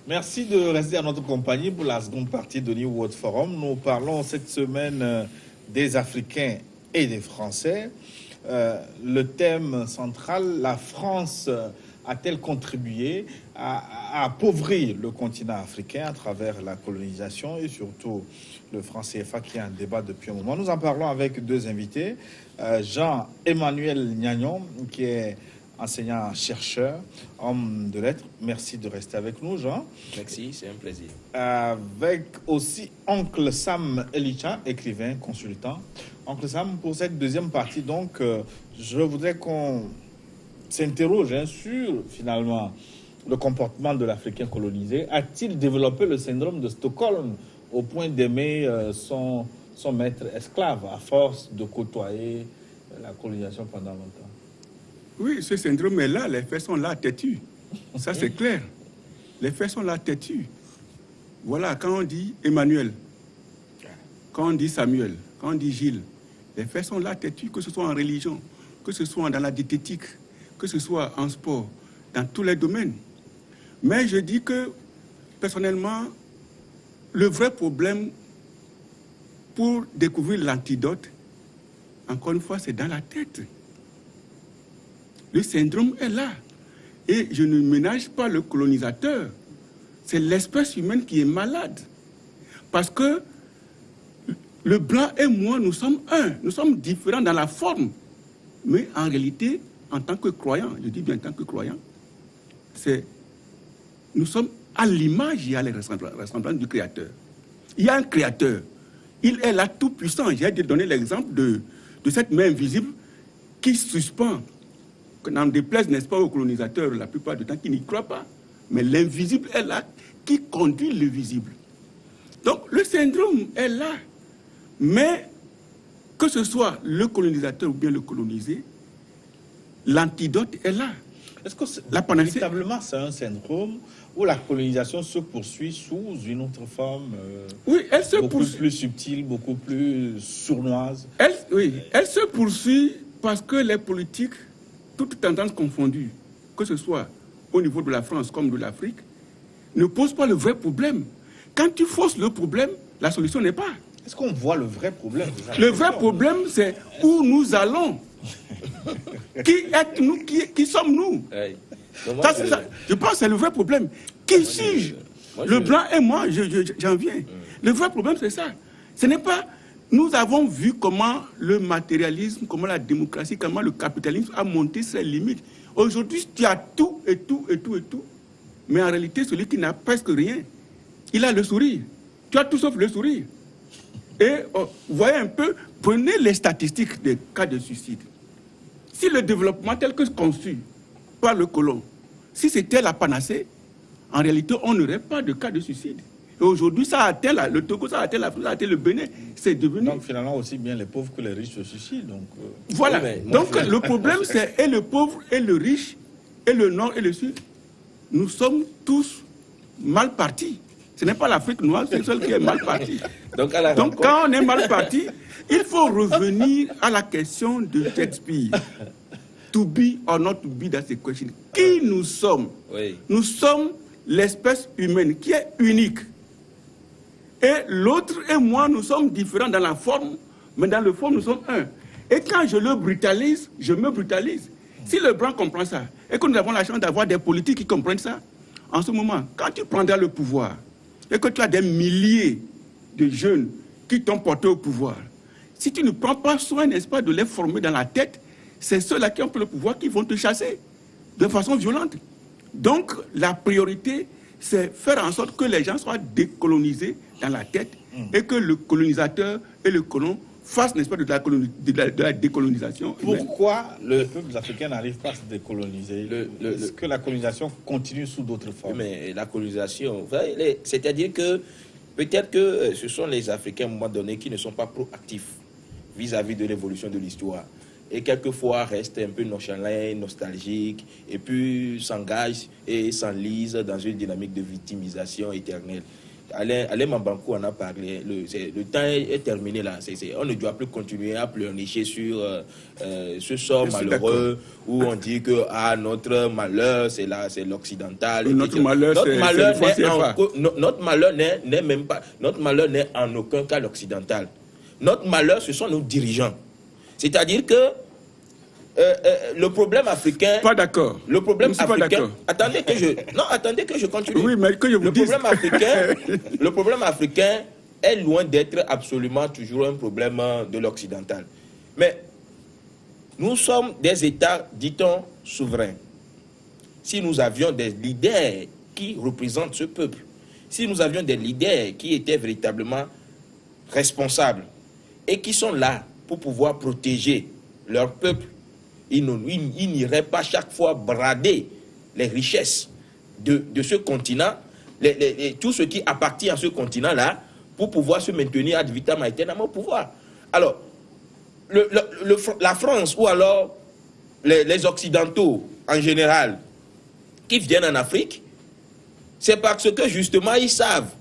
Merci de rester à notre compagnie pour la seconde partie de New World Forum. Nous parlons cette semaine des Africains et des Français. Le thème central, la France a-t-elle contribué à appauvrir le continent africain à travers la colonisation et surtout le franc CFA qui est un débat depuis un moment. Nous en parlons avec deux invités. Jean-Emmanuel Gnagnon, qui est enseignant-chercheur, homme de lettres. Merci de rester avec nous, Jean. Merci, c'est un plaisir. Avec aussi Oncle Sam Elicha, écrivain, consultant. Oncle Sam, pour cette deuxième partie, donc, je voudrais qu'on s'interroge sur, finalement, le comportement de l'Africain colonisé. A-t-il développé le syndrome de Stockholm au point d'aimer son maître esclave à force de côtoyer la colonisation pendant longtemps? Oui, ce syndrome est là, les faits sont là, têtus. Ça, c'est clair. Les faits sont là, têtus. Voilà, quand on dit Emmanuel, quand on dit Samuel, quand on dit Gilles, les faits sont là, têtus, que ce soit en religion, que ce soit dans la diététique, que ce soit en sport, dans tous les domaines. Mais je dis que, personnellement, le vrai problème pour découvrir l'antidote, encore une fois, c'est dans la tête. Le syndrome est là. Et je ne ménage pas le colonisateur. C'est l'espèce humaine qui est malade. Parce que le blanc et moi, nous sommes un. Nous sommes différents dans la forme. Mais en réalité, en tant que croyants, je dis bien en tant que croyants, nous sommes à l'image et à la ressemblance du Créateur. Il y a un Créateur. Il est là tout puissant. J'ai donné l'exemple de cette main invisible qui suspend. Que n'en déplaise, n'est-ce pas, aux colonisateurs, la plupart du temps, qui n'y croient pas. Mais l'invisible est là, qui conduit le visible. Donc, le syndrome est là. Mais, que ce soit le colonisateur ou bien le colonisé, l'antidote est là. Est-ce que véritablement c'est un syndrome où la colonisation se poursuit sous une autre forme oui, elle se beaucoup plus subtile, beaucoup plus sournoise? Elle se poursuit parce que les politiques, toutes tendances confondues, que ce soit au niveau de la France comme de l'Afrique, ne posent pas le vrai problème. Quand tu fausses le problème, la solution n'est pas. Est-ce qu'on voit le vrai problème? Le vrai problème, c'est où nous allons. Qui êtes-nous? Qui sommes-nous? Je pense que c'est le vrai problème. Qui suis-je? Le blanc et moi, j'en viens. Le vrai problème, c'est ça. Ce n'est pas... Nous avons vu comment le matérialisme, comment la démocratie, comment le capitalisme a monté ses limites. Aujourd'hui, tu as tout et tout et tout et tout. Mais en réalité, celui qui n'a presque rien, il a le sourire. Tu as tout sauf le sourire. Et vous voyez un peu, prenez les statistiques des cas de suicide. Si le développement tel que conçu par le colon, si c'était la panacée, en réalité, on n'aurait pas de cas de suicide. Et aujourd'hui, ça a atteint le Togo, ça a atteint l'Afrique, ça a atteint le Bénin. C'est devenu... Donc finalement, aussi bien les pauvres que les riches se suicident. Donc, voilà. Donc le problème, c'est et le pauvre, et le riche, et le nord, et le sud. Nous sommes tous mal partis. Ce n'est pas l'Afrique noire, c'est celle qui est mal partie. Donc quand on est mal parti, il faut revenir à la question de Shakespeare. To be or not to be, that's the question. Qui nous sommes? Oui. Nous sommes l'espèce humaine qui est unique. Et l'autre et moi, nous sommes différents dans la forme, mais dans le fond, nous sommes un. Et quand je le brutalise, je me brutalise. Si le blanc comprend ça, et que nous avons la chance d'avoir des politiques qui comprennent ça, en ce moment, quand tu prendras le pouvoir, et que tu as des milliers de jeunes qui t'ont porté au pouvoir, si tu ne prends pas soin, n'est-ce pas, de les former dans la tête, c'est ceux-là qui ont pris le pouvoir qui vont te chasser de façon violente. Donc, la priorité, c'est faire en sorte que les gens soient décolonisés dans la tête et que le colonisateur et le colon fassent, n'est-ce pas, de la décolonisation. Pourquoi le peuple africain n'arrive pas à se décoloniser? Est-ce que la colonisation continue sous d'autres formes? Mais la colonisation, c'est-à-dire que peut-être que ce sont les Africains à un moment donné qui ne sont pas proactifs vis-à-vis de l'évolution de l'histoire. Et quelquefois restent un peu nonchalants, nostalgiques, et puis s'engagent et s'enlisent dans une dynamique de victimisation éternelle. Alain Mambankou en a parlé. Le temps est terminé là. On ne doit plus continuer à pleurnicher sur ce sort malheureux où on dit que notre malheur, c'est l'occidental. Notre malheur n'est même pas. Notre malheur n'est en aucun cas l'occidental. Notre malheur, ce sont nos dirigeants. C'est-à-dire que le problème africain. Pas d'accord. Le problème africain. Attendez que je continue. Oui, mais que je vous dise. Le problème africain est loin d'être absolument toujours un problème de l'occidental. Mais nous sommes des États, dit-on, souverains. Si nous avions des leaders qui représentent ce peuple, si nous avions des leaders qui étaient véritablement responsables et qui sont là pour pouvoir protéger leur peuple, ils n'iraient pas chaque fois brader les richesses de ce continent, tout ce qui appartient à ce continent-là, pour pouvoir se maintenir ad vitam aeternam au pouvoir. Alors, la France ou alors les Occidentaux en général qui viennent en Afrique, c'est parce que justement ils savent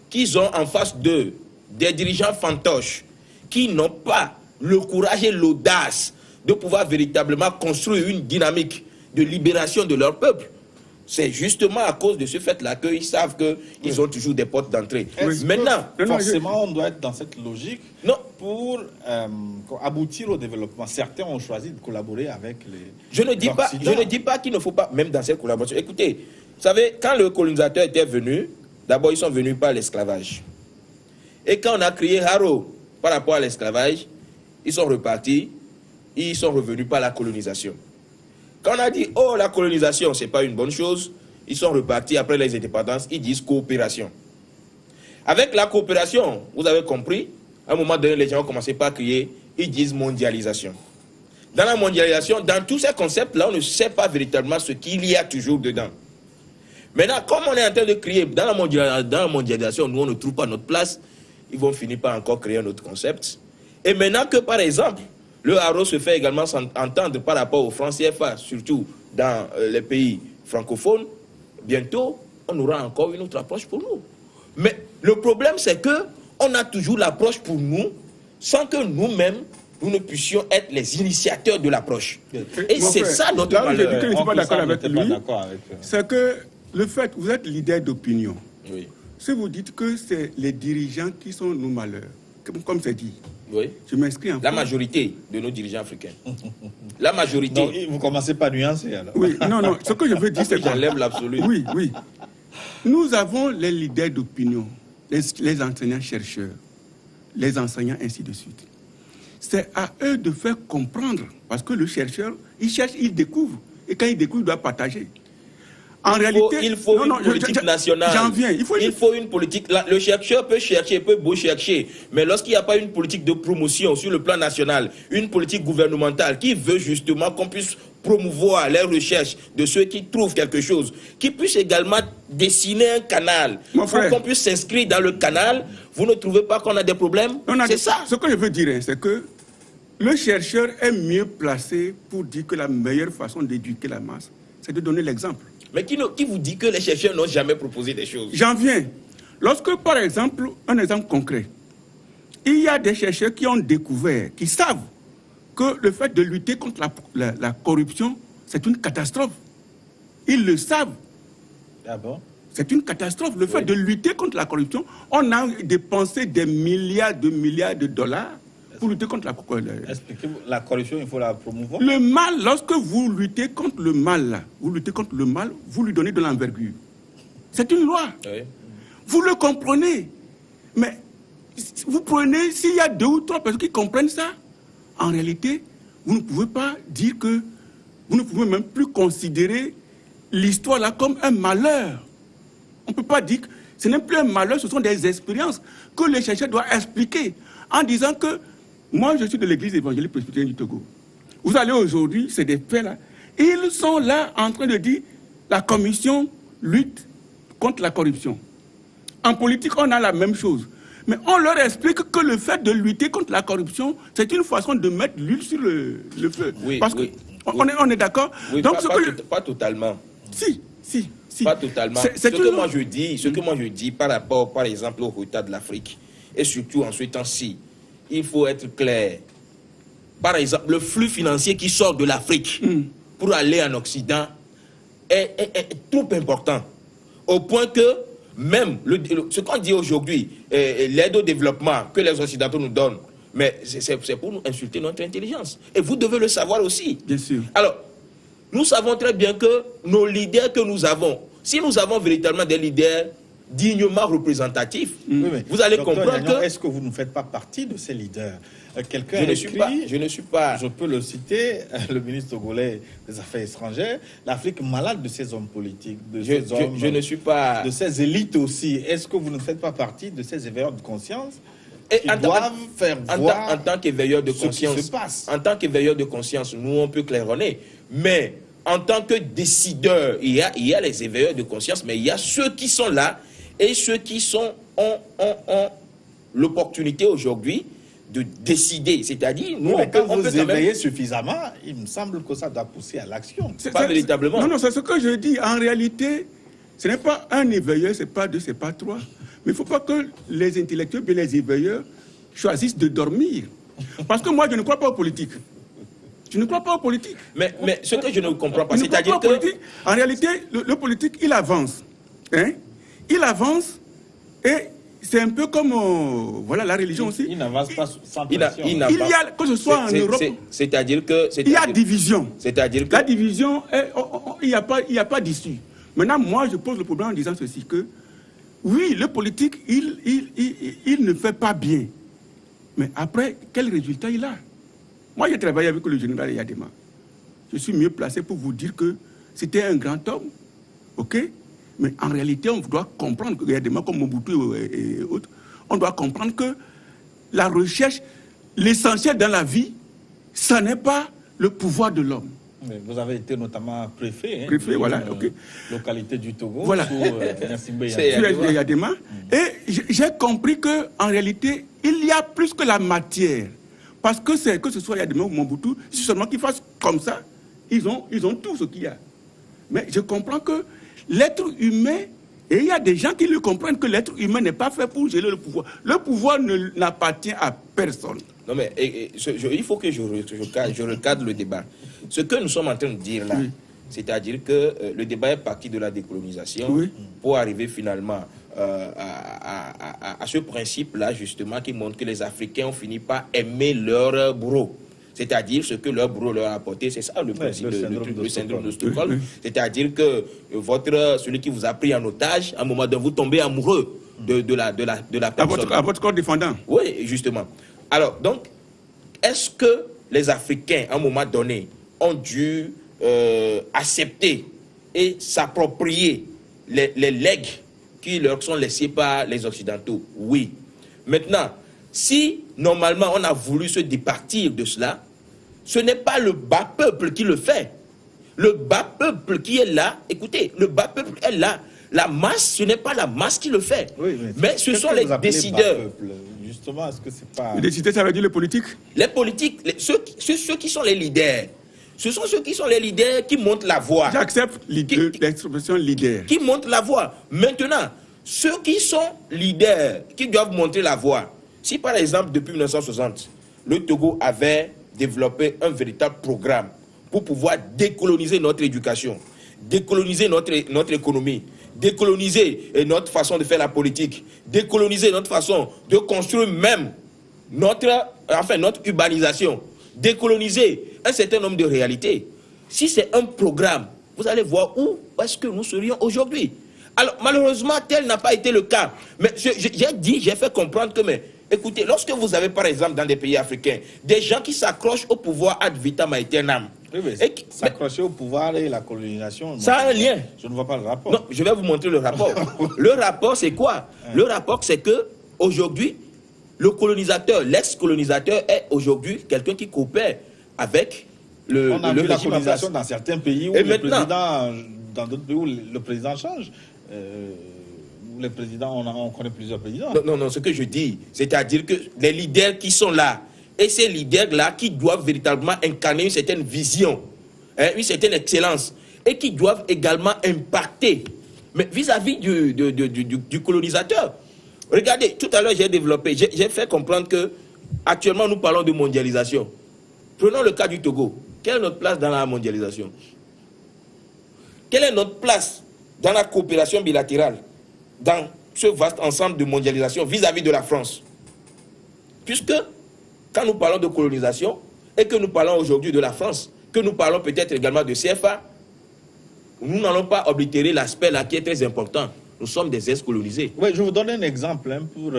qu'ils ont en face d'eux des dirigeants fantoches qui n'ont pas le courage et l'audace de pouvoir véritablement construire une dynamique de libération de leur peuple. C'est justement à cause de ce fait-là qu'ils savent qu'ils ont toujours des portes d'entrée. Maintenant, forcément, on doit être dans cette logique pour aboutir au développement. Certains ont choisi de collaborer avec les... Je ne dis pas qu'il ne faut pas, même dans cette collaboration. Écoutez, vous savez, quand le colonisateur était venu, d'abord, ils sont venus par l'esclavage. Et quand on a créé Haro par rapport à l'esclavage, ils sont repartis, ils sont revenus par la colonisation. Quand on a dit, oh, la colonisation, ce n'est pas une bonne chose, ils sont repartis après les indépendances, ils disent coopération. Avec la coopération, vous avez compris, à un moment donné, les gens ont commencé par crier, ils disent mondialisation. Dans la mondialisation, dans tous ces concepts-là, on ne sait pas véritablement ce qu'il y a toujours dedans. Maintenant, comme on est en train de crier, dans la mondialisation, nous, on ne trouve pas notre place, ils vont finir par encore créer un autre concept. Et maintenant que, par exemple, le haro se fait également entendre par rapport aux francs CFA, surtout dans les pays francophones, bientôt, on aura encore une autre approche pour nous. Mais le problème, c'est qu'on a toujours l'approche pour nous, sans que nous-mêmes, nous ne puissions être les initiateurs de l'approche. Et c'est ça notre malheur. Là où je dis que je ne suis pas d'accord avec lui, c'est que le fait, vous êtes leader d'opinion. Oui. Si vous dites que c'est les dirigeants qui sont nos malheurs, comme c'est dit, oui. Je m'inscris en La majorité de nos dirigeants africains. La majorité. Donc, vous commencez par nuancer alors. Oui, non, ce que je veux dire, c'est quoi? J'enlève l'absolu. Oui. Nous avons les leaders d'opinion, les enseignants-chercheurs, les enseignants, ainsi de suite. C'est à eux de faire comprendre, parce que le chercheur, il cherche, il découvre. Et quand il découvre, il doit partager. Il faut une politique nationale. J'en viens. Il faut une politique. Le chercheur peut chercher, peut beau chercher, mais lorsqu'il n'y a pas une politique de promotion sur le plan national, une politique gouvernementale qui veut justement qu'on puisse promouvoir les recherches de ceux qui trouvent quelque chose, qui puisse également dessiner un canal pour qu'on puisse s'inscrire dans le canal, vous ne trouvez pas qu'on a des problèmes? C'est ça. Ce que je veux dire, c'est que le chercheur est mieux placé pour dire que la meilleure façon d'éduquer la masse, c'est de donner l'exemple. Mais qui vous dit que les chercheurs n'ont jamais proposé des choses? J'en viens. Lorsque, par exemple, un exemple concret, il y a des chercheurs qui ont découvert, qui savent que le fait de lutter contre la corruption, c'est une catastrophe. Ils le savent. Ah bon? C'est une catastrophe. Le fait de lutter contre la corruption, on a dépensé des milliards de dollars pour lutter contre la corruption. Expliquez-vous, la corruption, il faut la promouvoir. Le mal, lorsque vous luttez contre le mal, vous lui donnez de l'envergure. C'est une loi. Oui. Vous le comprenez. Mais vous prenez, s'il y a 2 ou 3 personnes qui comprennent ça, en réalité, vous ne pouvez pas dire que, vous ne pouvez même plus considérer l'histoire là comme un malheur. On ne peut pas dire que ce n'est plus un malheur, ce sont des expériences que les chercheurs doivent expliquer en disant que moi, je suis de l'église évangélique presbytérienne du Togo. Vous allez aujourd'hui, c'est des faits là. Ils sont là en train de dire la commission lutte contre la corruption. En politique, on a la même chose. Mais on leur explique que le fait de lutter contre la corruption, c'est une façon de mettre l'huile sur le feu. Oui, parce qu'on est d'accord. Oui, donc, pas totalement. Si. Si. Pas totalement. Ce que moi je dis par rapport, par exemple, au retard de l'Afrique, et surtout en ce temps-ci, il faut être clair. Par exemple, le flux financier qui sort de l'Afrique pour aller en Occident est trop important. Au point que même ce qu'on dit aujourd'hui, l'aide au développement que les Occidentaux nous donnent, mais c'est pour nous insulter notre intelligence. Et vous devez le savoir aussi. Bien sûr. Alors, nous savons très bien que nos leaders que nous avons, si nous avons véritablement des leaders dignement représentatifs, vous allez comprendre que... Est-ce que vous ne faites pas partie de ces leaders? Quelqu'un je ne suis pas. Je peux le citer, le ministre togolais des Affaires étrangères, l'Afrique malade de ses hommes politiques, je ne suis pas... de ses élites aussi. Est-ce que vous ne faites pas partie de ces éveilleurs de conscience qui doivent faire voir en tant qu'éveilleurs de conscience, ce qui se passe? En tant qu'éveilleurs de conscience, nous on peut claironner, mais en tant que décideurs, il y a les éveilleurs de conscience, mais il y a ceux qui sont là et ceux qui ont l'opportunité aujourd'hui de décider. C'est-à-dire, nous, quand vous éveillez suffisamment, il me semble que ça doit pousser à l'action. Pas véritablement. Non, c'est ce que je dis. En réalité, ce n'est pas un éveilleur, ce n'est pas deux, ce n'est pas trois. Mais il ne faut pas que les intellectuels et les éveilleurs choisissent de dormir. Parce que moi, je ne crois pas aux politiques. Je ne crois pas aux politiques. Mais ce que je ne comprends pas, c'est-à-dire que... En réalité, le politique, il avance. Hein? Il avance et... C'est un peu comme voilà, la religion aussi. Il n'avance pas sans pression. Il y a, que ce soit en Europe, c'est-à-dire que... il y a division. C'est-à-dire que... La division, il n'y a pas d'issue. Maintenant, moi, je pose le problème en disant ceci, que oui, le politique, il ne fait pas bien. Mais après, quel résultat il a? Moi, j'ai travaillé avec le général Yadema. Je suis mieux placé pour vous dire que c'était un grand homme, ok? Mais en réalité, on doit comprendre, il y a des gens comme Mobutu et autres, on doit comprendre que la recherche, l'essentiel dans la vie, ce n'est pas le pouvoir de l'homme. Vous avez été notamment préfet, préfet, voilà, ok. Localité du Togo, voilà. Sous Yadema. Et j'ai compris qu'en réalité, il y a plus que la matière. Parce que ce soit Yadema ou Mobutu, si seulement qu'ils fassent comme ça, ils ont tout ce qu'il y a. Mais je comprends que l'être humain, et il y a des gens qui le comprennent que l'être humain n'est pas fait pour gérer le pouvoir. Le pouvoir n'appartient à personne. Non mais il faut que je recadre le débat. Ce que nous sommes en train de dire là, c'est-à-dire que le débat est parti de la décolonisation pour arriver finalement à ce principe-là justement qui montre que les Africains ont fini par aimer leur bourreau. C'est-à-dire ce que leur bourreau leur a apporté, c'est ça le principe, le syndrome de Stockholm. C'est-à-dire que celui qui vous a pris en otage, à un moment donné, vous tombez amoureux de la personne. À votre corps défendant. Oui, justement. Alors, donc, est-ce que les Africains, à un moment donné, ont dû accepter et s'approprier les legs qui leur sont laissés par les Occidentaux? Oui. Maintenant, si normalement on a voulu se départir de cela, ce n'est pas le bas peuple qui le fait. Le bas peuple qui est là, écoutez, le bas peuple est là. La masse, ce n'est pas la masse qui le fait. Oui, mais ce sont les décideurs. Justement, est-ce que c'est pas... Les décideurs, ça veut dire les politiques? Les politiques, ceux qui sont les leaders. Ce sont ceux qui sont les leaders qui montent la voie. J'accepte l'expression leader. Qui montent la voie. Maintenant, ceux qui sont leaders, qui doivent montrer la voie. Si par exemple, depuis 1960, le Togo avait développé un véritable programme pour pouvoir décoloniser notre éducation, décoloniser notre économie, décoloniser notre façon de faire la politique, décoloniser notre façon de construire même notre urbanisation, décoloniser un certain nombre de réalités. Si c'est un programme, vous allez voir où est-ce que nous serions aujourd'hui. Alors, malheureusement, tel n'a pas été le cas. Mais j'ai fait comprendre que, mais, écoutez, lorsque vous avez, par exemple, dans des pays africains, des gens qui s'accrochent au pouvoir ad vitam aeternam. Oui, mais s'accrocher au pouvoir et la colonisation... Ça a un lien. Je ne vois pas le rapport. Non, je vais vous montrer le rapport. Le rapport, c'est quoi? Le rapport, c'est que aujourd'hui, le colonisateur, l'ex-colonisateur est aujourd'hui quelqu'un qui coopère avec le On a vu la régime colonisation dans certains pays où dans d'autres pays où le président change. Les présidents, on connaît plusieurs présidents. Non, ce que je dis, c'est-à-dire que les leaders qui sont là, et ces leaders-là qui doivent véritablement incarner une certaine vision, une certaine excellence. et qui doivent également impacter, mais vis-à-vis du colonisateur. Regardez, tout à l'heure j'ai fait comprendre que actuellement nous parlons de mondialisation. Prenons le cas du Togo. Quelle est notre place dans la mondialisation? Quelle est notre place dans la coopération bilatérale, dans ce vaste ensemble de mondialisation vis-à-vis de la France? Puisque quand nous parlons de colonisation et que nous parlons aujourd'hui de la France, que nous parlons peut-être également de CFA, nous n'allons pas oblitérer l'aspect là qui est très important. Nous sommes des ex-colonisés. Oui, je vous donne un exemple pour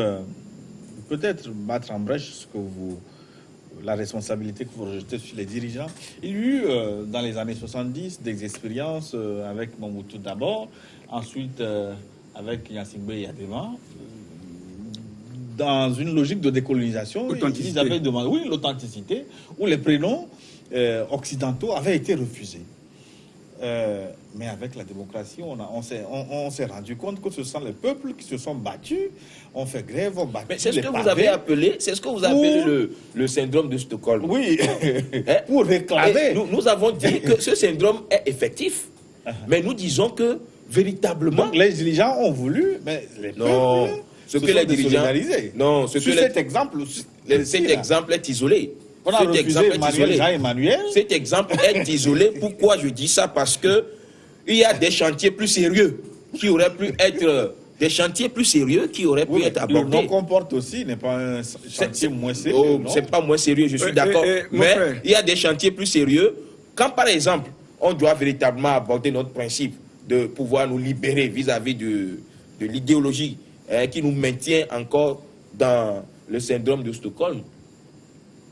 peut-être battre en brèche la responsabilité que vous rejetez sur les dirigeants. Il y a eu dans les années 70 des expériences avec Mobutu d'abord, ensuite avec Gnassingbé et Yadema, dans une logique de décolonisation. Ils avaient demandé, oui, l'authenticité, où les prénoms occidentaux avaient été refusés. Mais avec la démocratie, on s'est rendu compte que ce sont les peuples qui se sont battus, on fait grève, on battu. Mais c'est ce que vous avez appelé, le syndrome de Stockholm. Oui, pour réclamer. Nous avons dit que ce syndrome est effectif, mais nous disons que véritablement. Donc les dirigeants ont voulu, mais les peuples cet exemple est isolé. Cet exemple est isolé. Pourquoi je dis ça? Parce que il y a des chantiers plus sérieux qui auraient pu être abordés. Le non-comporte aussi n'est pas un chantier moins sérieux. C'est pas moins sérieux, je suis d'accord. Mais il y a des chantiers plus sérieux. Quand par exemple, on doit véritablement aborder notre principe de pouvoir nous libérer vis-à-vis de l'idéologie qui nous maintient encore dans le syndrome de Stockholm,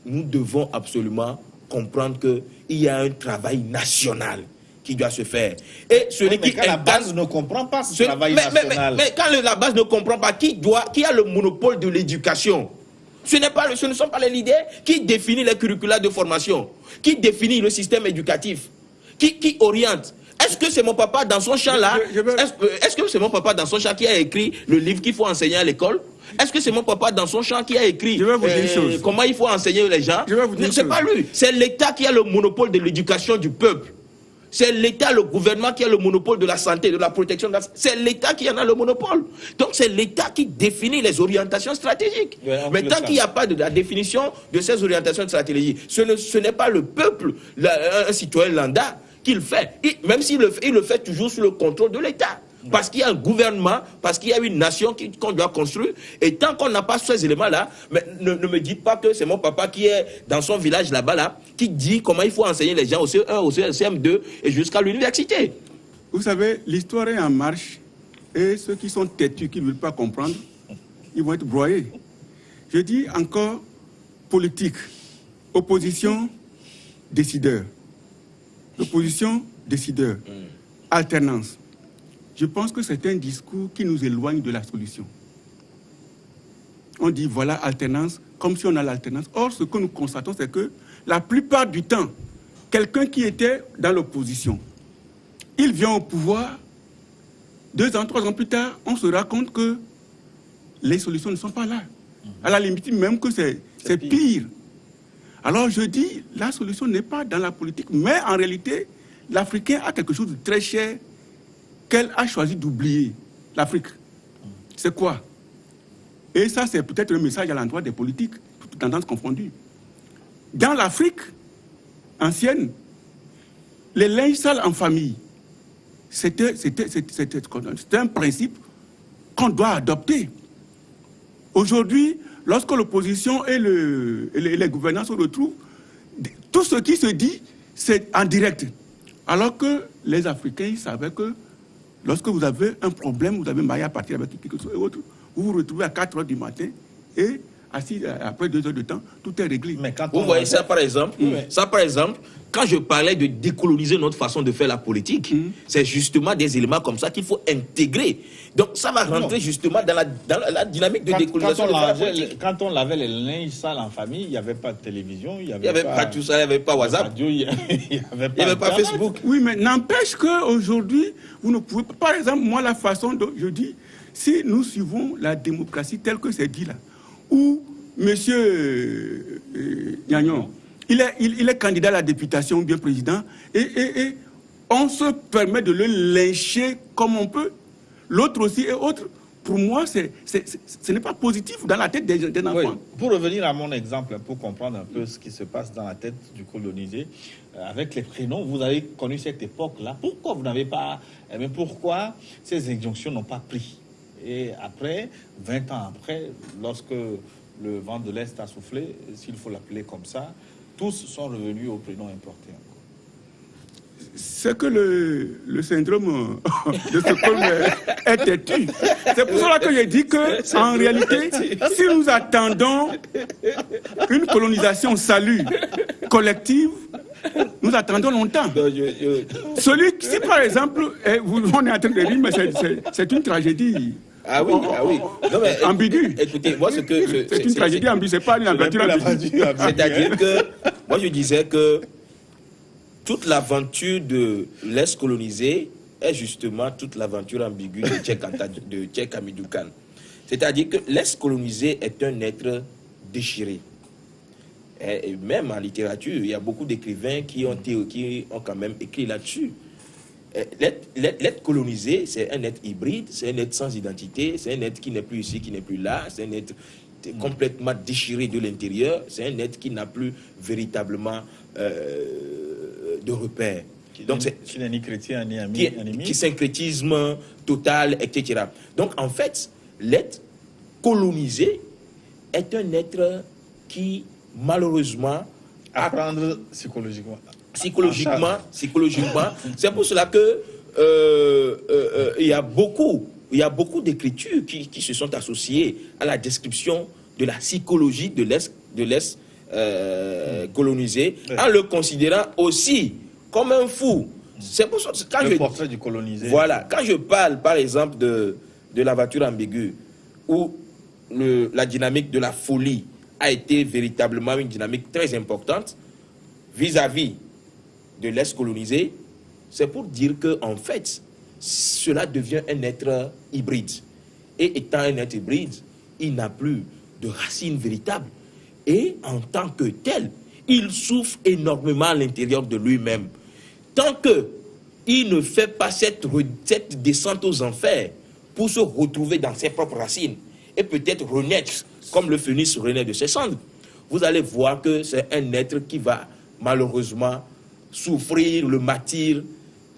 nous devons absolument comprendre qu'il y a un travail national qui doit se faire. Et celui qui la base ne comprend pas ce travail national. Mais quand la base ne comprend pas, qui a le monopole de l'éducation? Ce ne sont pas les leaders qui définissent les curricula de formation, qui définissent le système éducatif, qui oriente. Est-ce que c'est mon papa dans son champ là? Est-ce que c'est mon papa dans son champ qui a écrit le livre qu'il faut enseigner à l'école? Est-ce que c'est mon papa dans son champ qui a écrit comment il faut enseigner les gens? C'est pas lui. C'est l'État qui a le monopole de l'éducation du peuple. C'est l'État, le gouvernement qui a le monopole de la santé, de la protection de la santé. C'est l'État qui en a le monopole. Donc c'est l'État qui définit les orientations stratégiques. Mais tant qu'il n'y a pas de la définition de ces orientations stratégiques, ce n'est pas le peuple, un citoyen lambda, qui le fait. Même s'il le fait toujours sous le contrôle de l'État. Parce qu'il y a un gouvernement, parce qu'il y a une nation qu'on doit construire. Et tant qu'on n'a pas ces éléments-là, ne me dites pas que c'est mon papa qui est dans son village là-bas, là, qui dit comment il faut enseigner les gens au CE1, au CM2 et jusqu'à l'université. Vous savez, l'histoire est en marche. Et ceux qui sont têtus, qui ne veulent pas comprendre, ils vont être broyés. Je dis encore politique, opposition, décideur. L'opposition, décideur. Alternance. Je pense que c'est un discours qui nous éloigne de la solution. On dit voilà alternance, comme si on a l'alternance. Or, ce que nous constatons, c'est que la plupart du temps, quelqu'un qui était dans l'opposition, il vient au pouvoir, 2 ans, 3 ans plus tard, on se rend compte que les solutions ne sont pas là. À la limite, même que c'est pire. Alors je dis, la solution n'est pas dans la politique, mais en réalité, l'Africain a quelque chose de très cher qu'elle a choisi d'oublier. L'Afrique. C'est quoi? Et ça, c'est peut-être un message à l'endroit des politiques, toutes tendances confondues. Dans l'Afrique ancienne, les linges sales en famille, c'était un principe qu'on doit adopter. Aujourd'hui, lorsque l'opposition et les gouvernants se retrouvent, tout ce qui se dit, c'est en direct. Alors que les Africains, ils savaient que lorsque vous avez un problème, vous avez maillé à partir avec quelque chose et autre, vous vous retrouvez à 4 heures du matin et assis après 2 heures de temps, tout est réglé. Mais vous voyez ça par exemple, quand je parlais de décoloniser notre façon de faire la politique, c'est justement des éléments comme ça qu'il faut intégrer. Donc ça va rentrer justement dans la dynamique de décolonisation de la politique. Quand on lavait les linges sales en famille, il n'y avait pas de télévision, il n'y avait pas tout ça, il n'y avait pas WhatsApp, radio, il n'y avait pas Facebook. Oui, mais n'empêche qu'aujourd'hui, vous ne pouvez pas. Par exemple, moi, la façon dont je dis, si nous suivons la démocratie telle que c'est dit là, où M. Gnagnon, il est candidat à la députation, bien président, et on se permet de le lyncher comme on peut. L'autre aussi et autre. Pour moi, ce n'est pas positif dans la tête d'un enfant. Oui. Pour revenir à mon exemple, pour comprendre un peu ce qui se passe dans la tête du colonisé, avec les prénoms, vous avez connu cette époque-là. Pourquoi vous n'avez pas... Mais pourquoi ces injonctions n'ont pas pris? Et après, 20 ans après, lorsque le vent de l'Est a soufflé, s'il faut l'appeler comme ça, tous sont revenus aux prénoms importés. C'est que le syndrome de Stockholm est têtu. C'est pour cela que j'ai dit que, en réalité, si nous attendons une colonisation salut collective, nous attendons longtemps. Celui qui, si par exemple, on est en train de dire, mais c'est une tragédie. Ah oui, ah oui. Non, mais, ambigu. Écoutez, moi, ce que... C'est une tragédie ambiguë, c'est pas une aventure ambiguë. C'est-à-dire que, moi, je disais que toute l'aventure de l'Est colonisé est justement toute l'aventure ambiguë de Cheikh Hamidou Kane. C'est-à-dire que l'Est colonisé est un être déchiré. Et même en littérature, il y a beaucoup d'écrivains qui ont quand même écrit là-dessus. L'être colonisé, c'est un être hybride, c'est un être sans identité, c'est un être qui n'est plus ici, qui n'est plus là, c'est un être complètement déchiré de l'intérieur, c'est un être qui n'a plus véritablement de repères. Donc qui n'est ni chrétien ni ennemi. Qui syncrétisme total, etc. Donc en fait, l'être colonisé est un être qui, malheureusement, apprendre psychologiquement. C'est pour cela que il y a beaucoup d'écritures qui se sont associées à la description de la psychologie de l'Est colonisé, en le considérant aussi comme un fou. C'est pour ça que le portrait du colonisé. Voilà, quand je parle par exemple de l'aventure ambiguë, où la dynamique de la folie a été véritablement une dynamique très importante vis-à-vis de l'Est colonisé, c'est pour dire que en fait, cela devient un être hybride. Et étant un être hybride, il n'a plus de racines véritables. Et en tant que tel, il souffre énormément à l'intérieur de lui-même. Tant qu'il ne fait pas cette descente aux enfers pour se retrouver dans ses propres racines et peut-être renaître comme le phénix renaît de ses cendres, vous allez voir que c'est un être qui va malheureusement souffrir le martyre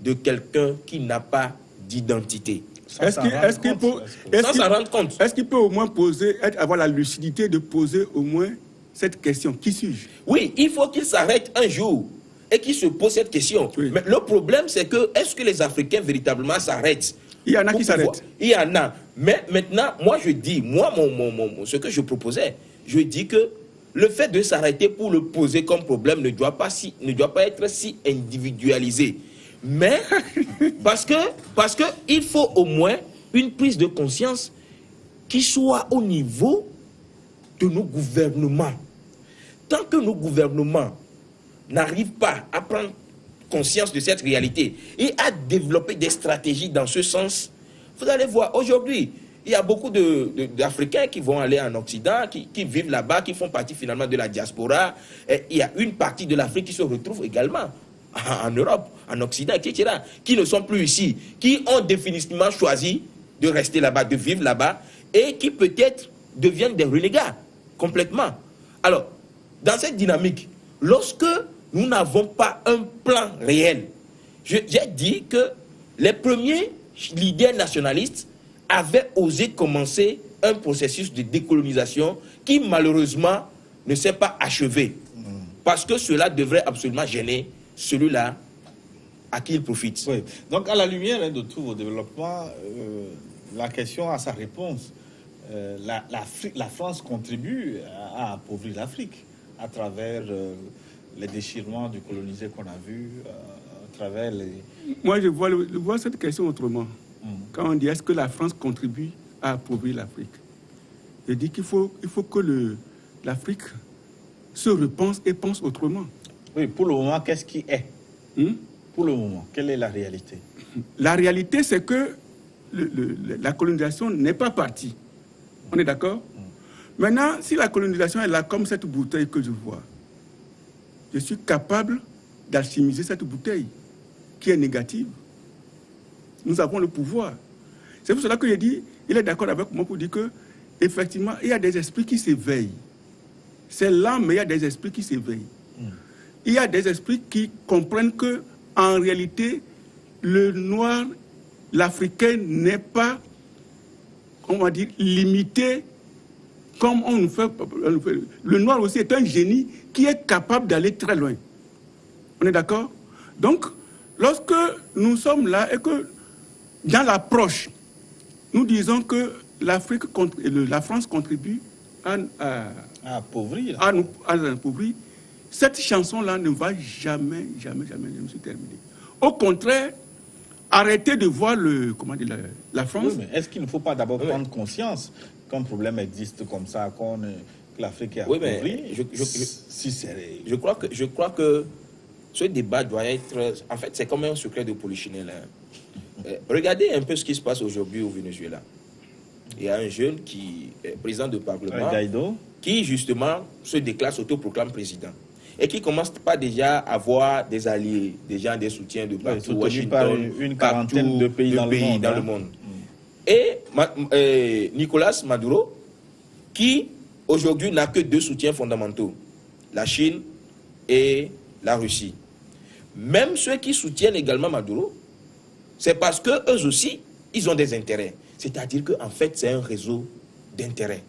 de quelqu'un qui n'a pas d'identité. Est-ce qu'il peut au moins avoir la lucidité de poser au moins cette question? Qui suis-je? Oui, il faut qu'il s'arrête un jour et qu'il se pose cette question. Oui. Mais le problème, c'est que est-ce que les Africains véritablement s'arrêtent? Il y en a qui s'arrêtent. Il y en a. Mais maintenant, moi je dis, ce que je proposais, je dis que le fait de s'arrêter pour le poser comme problème ne doit pas être si individualisé. Mais parce que il faut au moins une prise de conscience qui soit au niveau de nos gouvernements. Tant que nos gouvernements n'arrivent pas à prendre conscience de cette réalité et à développer des stratégies dans ce sens, vous allez voir, aujourd'hui, il y a beaucoup d'Africains qui vont aller en Occident, qui vivent là-bas, qui font partie finalement de la diaspora. Et il y a une partie de l'Afrique qui se retrouve également en Europe, en Occident, etc., qui ne sont plus ici, qui ont définitivement choisi de rester là-bas, de vivre là-bas, et qui peut-être deviennent des renégats complètement. Alors, dans cette dynamique, lorsque nous n'avons pas un plan réel, j'ai dit que les premiers leaders nationalistes avaient osé commencer un processus de décolonisation qui malheureusement ne s'est pas achevé. Parce que cela devrait absolument gêner celui-là à qui il profite. Oui. Donc à la lumière de tous vos développements, la question a sa réponse. La France contribue à appauvrir l'Afrique à travers les déchirements du colonisé qu'on a vu, à travers les... Moi, je vois cette question autrement. Quand on dit est-ce que la France contribue à appauvrir l'Afrique, je dis qu'il faut que l'Afrique se repense et pense autrement. Oui, pour le moment, qu'est-ce qui est? Pour le moment, quelle est la réalité? La réalité, c'est que la colonisation n'est pas partie. On est d'accord? Maintenant, si la colonisation est là comme cette bouteille que je vois, je suis capable d'alchimiser cette bouteille. qui est négative. Nous avons le pouvoir. C'est pour cela que j'ai dit, il est d'accord avec moi pour dire que, effectivement, il y a des esprits qui s'éveillent. C'est lent, mais il y a des esprits qui s'éveillent. Il y a des esprits qui comprennent que, en réalité, le noir, l'Africain n'est pas, on va dire, limité comme on nous fait. Le noir aussi est un génie qui est capable d'aller très loin. On est d'accord? Donc, lorsque nous sommes là et que, dans l'approche, nous disons que la France contribue à appauvrir. À appauvrir, cette chanson-là ne va jamais se terminer. Au contraire, arrêtez de voir la France. Oui, mais est-ce qu'il ne faut pas d'abord prendre conscience qu'un problème existe comme ça, que l'Afrique est appauvrie? Je crois que ce débat doit être... En fait, c'est comme un secret de polichinelle. Regardez un peu ce qui se passe aujourd'hui au Venezuela. Il y a un jeune qui est président de parlement, Guaido, qui justement se déclare, s'autoproclame président. Et qui commence pas déjà à avoir des alliés, des gens, des soutiens de partout, Washington, par une quarantaine de pays dans le monde. Et Nicolas Maduro, qui aujourd'hui n'a que deux soutiens fondamentaux, la Chine et la Russie. Même ceux qui soutiennent également Maduro, c'est parce qu'eux aussi, ils ont des intérêts. C'est-à-dire qu'en fait, c'est un réseau d'intérêts.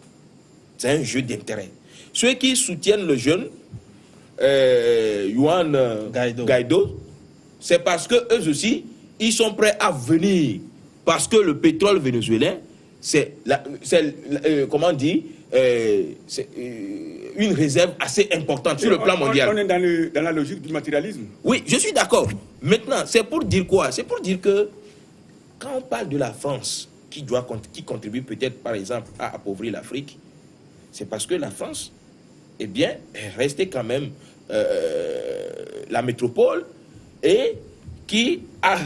C'est un jeu d'intérêts. Ceux qui soutiennent le jeune, Juan Guaido, c'est parce qu'eux aussi, ils sont prêts à venir. Parce que le pétrole vénézuélien, c'est une réserve assez importante sur le plan mondial. On est dans la logique du matérialisme. Oui, je suis d'accord. Maintenant, c'est pour dire quoi? C'est pour dire que quand on parle de la France, qui contribue peut-être, par exemple, à appauvrir l'Afrique, c'est parce que la France, eh bien, est restée quand même la métropole et qui a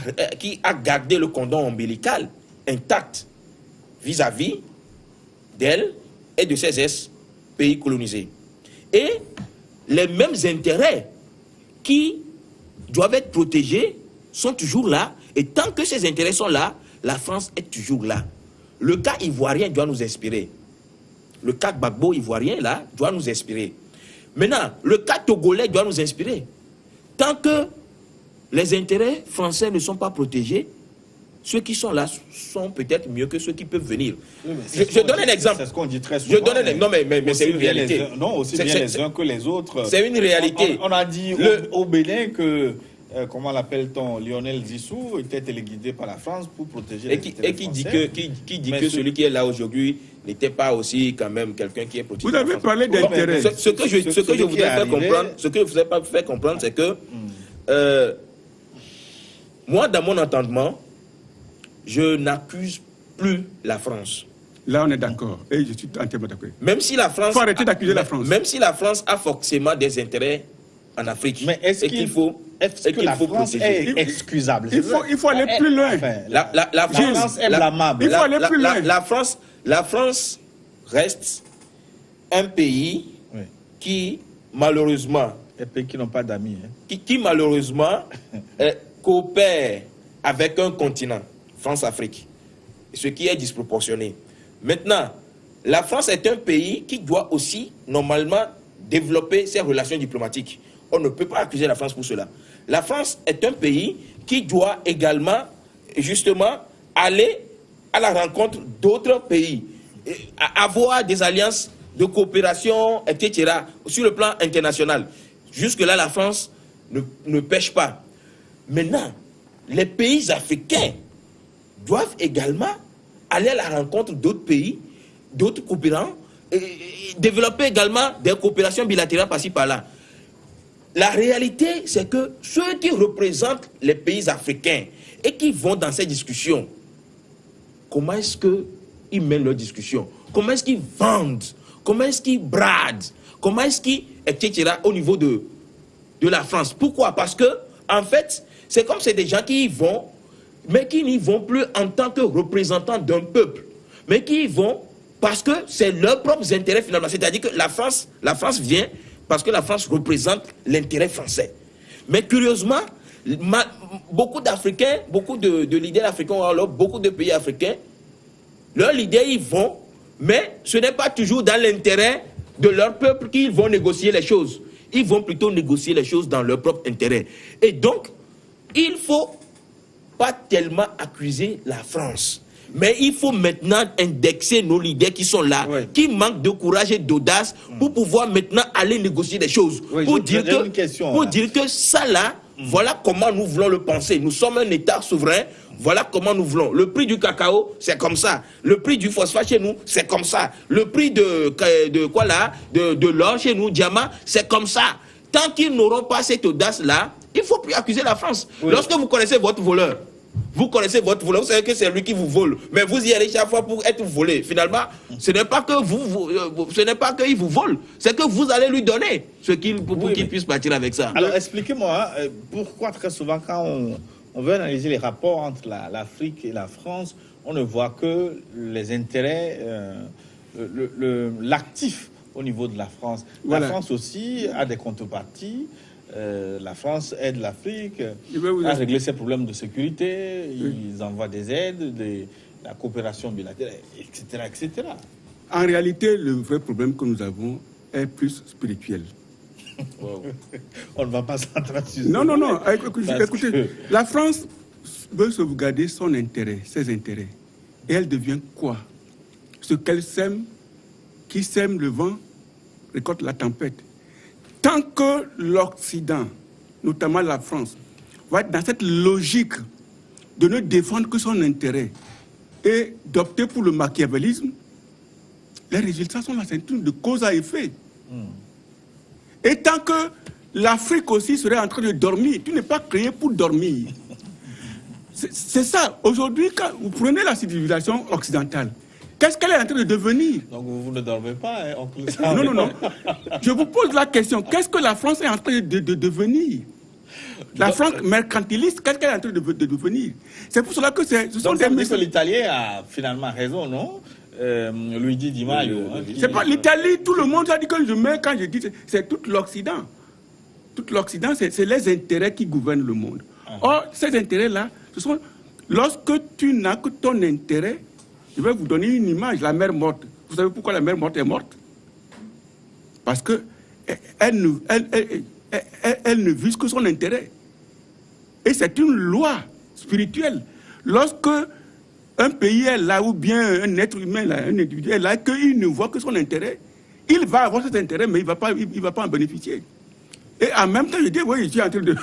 gardé le cordon ombilical intact vis-à-vis d'elle et de ses ex-pays colonisés. Et les mêmes intérêts qui doivent être protégés sont toujours là. Et tant que ces intérêts sont là, la France est toujours là. Le cas ivoirien doit nous inspirer. Le cas Gbagbo ivoirien, là, doit nous inspirer. Maintenant, le cas togolais doit nous inspirer. Tant que les intérêts français ne sont pas protégés, ceux qui sont là sont peut-être mieux que ceux qui peuvent venir. Oui, je donne un exemple. C'est ce qu'on dit très souvent. Je donne un exemple. Non, mais c'est une réalité. Aussi bien les uns que les autres. C'est une réalité. On a dit au Bénin que, comment l'appelle-t-on, Lionel Zissou était téléguidé par la France pour protéger les intérêts français. Qui dit que celui qui est là aujourd'hui n'était pas aussi quand même quelqu'un qui est protégé. Vous avez parlé d'intérêt. Ce que je voudrais faire comprendre, c'est que moi, dans mon entendement, je n'accuse plus la France. Là, on est d'accord. Et je suis entièrement d'accord. Même si la France... Il faut arrêter d'accuser la France. Même si la France a forcément des intérêts en Afrique. Mais est-ce que la France est excusable? Il faut aller plus loin. La France est blâmable. Il faut aller plus loin. La France reste un pays qui, malheureusement... Les pays qui n'ont pas d'amis. Qui malheureusement, coopère avec un continent, France-Afrique. Ce qui est disproportionné. Maintenant, la France est un pays qui doit aussi, normalement, développer ses relations diplomatiques. On ne peut pas accuser la France pour cela. La France est un pays qui doit également, justement, aller à la rencontre d'autres pays, avoir des alliances de coopération, etc., sur le plan international. Jusque-là, la France ne pêche pas. Maintenant, les pays africains doivent également aller à la rencontre d'autres pays, d'autres coopérants, et développer également des coopérations bilatérales par-ci, par-là. La réalité, c'est que ceux qui représentent les pays africains et qui vont dans ces discussions, comment est-ce qu'ils mènent leurs discussions? Comment est-ce qu'ils vendent? Comment est-ce qu'ils bradent? Comment est-ce qu'ils... etc. au niveau de la France. Pourquoi? Parce que, en fait, c'est comme c'est des gens qui y vont, mais qui n'y vont plus en tant que représentants d'un peuple, mais qui y vont parce que c'est leurs propres intérêts finalement. C'est-à-dire que la France vient parce que la France représente l'intérêt français. Mais curieusement, Beaucoup d'Africains, beaucoup de leaders africains, alors beaucoup de pays africains, leurs leaders, ils vont, mais ce n'est pas toujours dans l'intérêt de leur peuple qu'ils vont négocier les choses. Ils vont plutôt négocier les choses dans leur propre intérêt. Et donc, il ne faut pas tellement accuser la France. Mais il faut maintenant indexer nos leaders qui sont là, qui manquent de courage et d'audace pour pouvoir maintenant aller négocier des choses. Pour dire que ça là, voilà comment nous voulons le penser. Nous sommes un État souverain, voilà comment nous voulons. Le prix du cacao, c'est comme ça. Le prix du phosphate chez nous, c'est comme ça. Le prix de l'or chez nous, diamant, c'est comme ça. Tant qu'ils n'auront pas cette audace-là, il ne faut plus accuser la France. Lorsque vous connaissez votre voleur, vous savez que c'est lui qui vous vole, mais vous y allez chaque fois pour être volé. Finalement, ce n'est pas que qu'il vous vole, c'est que vous allez lui donner ce qu'il pour qu'il puisse partir avec ça. Alors expliquez-moi, pourquoi très souvent quand on veut analyser les rapports entre l'Afrique et la France, on ne voit que les intérêts, l'actif au niveau de la France. La France aussi a des contreparties. La France aide l'Afrique à régler ses problèmes de sécurité, ils envoient des aides, la coopération bilatérale, etc., etc. En réalité, le vrai problème que nous avons est plus spirituel. On ne va pas s'entendre sur ça. Non. Écoutez, la France veut sauvegarder son intérêt, ses intérêts. Et elle devient quoi? Ce qu'elle sème, qui sème le vent, récolte la tempête. Tant que l'Occident, notamment la France, va être dans cette logique de ne défendre que son intérêt et d'opter pour le machiavélisme, les résultats sont là, c'est un truc de cause à effet. Et tant que l'Afrique aussi serait en train de dormir, tu n'es pas créé pour dormir. C'est ça. Aujourd'hui, quand vous prenez la civilisation occidentale, qu'est-ce qu'elle est en train de devenir? Donc vous ne dormez pas, Non. Je vous pose la question. Qu'est-ce que la France est en train de devenir? La France mercantiliste, qu'est-ce qu'elle est en train de devenir? C'est pour cela que ce sont des... Donc l'Italien a finalement raison, non? Luigi Di Maio. C'est pas l'Italie, tout le monde a dit que je mets, quand je dis, c'est tout l'Occident. Tout l'Occident, c'est les intérêts qui gouvernent le monde. Or, ces intérêts-là, ce sont... Lorsque tu n'as que ton intérêt, je vais vous donner une image, la mer morte. Vous savez pourquoi la mer morte est morte? Parce qu'elle ne vise que son intérêt. Et c'est une loi spirituelle. Lorsque un pays est là, ou bien un être humain, là, un individu est là, qu'il ne voit que son intérêt, il va avoir cet intérêt, mais il ne va pas en bénéficier. Et en même temps, je dis, oui, je suis en train de...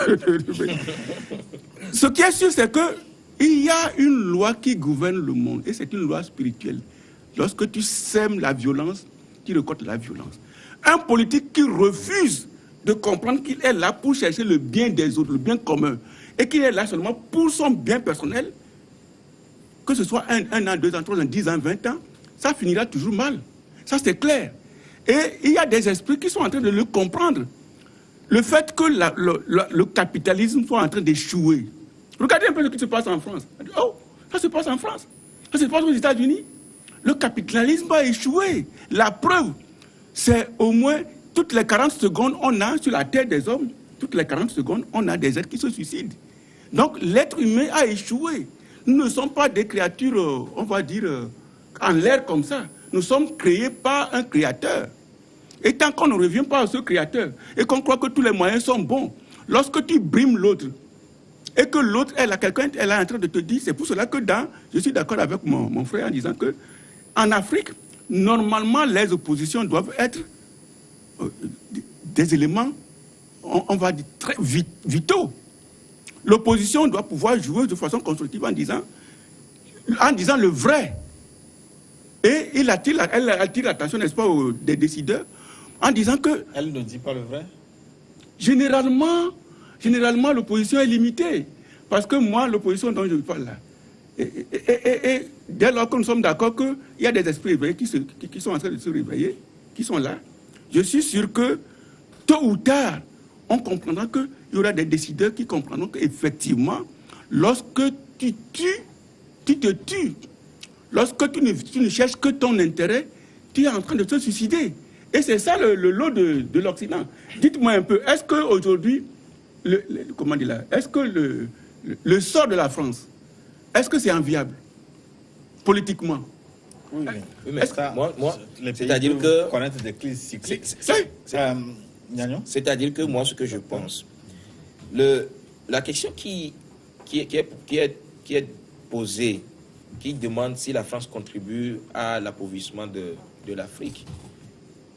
Ce qui est sûr, c'est qu'il y a une loi qui gouverne le monde, et c'est une loi spirituelle. Lorsque tu sèmes la violence, tu récoltes la violence. Un politique qui refuse de comprendre qu'il est là pour chercher le bien des autres, le bien commun, et qu'il est là seulement pour son bien personnel, que ce soit 1 an, 2 ans, 3 ans, 10 ans, 20 ans, ça finira toujours mal. Ça, c'est clair. Et il y a des esprits qui sont en train de le comprendre. Le fait que le capitalisme soit en train d'échouer. Regardez un peu ce qui se passe en France. Oh, ça se passe en France. Ça se passe aux États-Unis. Le capitalisme a échoué. La preuve, c'est au moins toutes les 40 secondes, on a sur la terre des hommes, toutes les 40 secondes, on a des êtres qui se suicident. Donc l'être humain a échoué. Nous ne sommes pas des créatures, on va dire, en l'air comme ça. Nous sommes créés par un créateur. Et tant qu'on ne revient pas à ce créateur, et qu'on croit que tous les moyens sont bons, lorsque tu brimes l'autre, et que l'autre, elle est en train de te dire, c'est pour cela que je suis d'accord avec mon frère en disant que en Afrique, normalement, les oppositions doivent être des éléments, on va dire, très vitaux. L'opposition doit pouvoir jouer de façon constructive en disant le vrai. Et elle attire l'attention, n'est-ce pas, des décideurs, en disant que... Elle ne dit pas le vrai? Généralement, l'opposition est limitée. Parce que moi, l'opposition dont je parle là, et dès lors que nous sommes d'accord qu'il y a des esprits éveillés qui sont en train de se réveiller, qui sont là, je suis sûr que, tôt ou tard, on comprendra qu'il y aura des décideurs qui comprendront qu'effectivement, lorsque tu te tues. Lorsque tu ne cherches que ton intérêt, tu es en train de te suicider. Et c'est ça le lot de l'Occident. Dites-moi un peu, est-ce qu'aujourd'hui, comment dire là, est-ce que le sort de la France, est-ce que c'est enviable politiquement? Oui, mais c'est-à-dire que connaître des crises cycliques. C'est-à-dire que moi, ce que je pense, la question qui est posée, qui demande si la France contribue à l'appauvrissement de l'Afrique,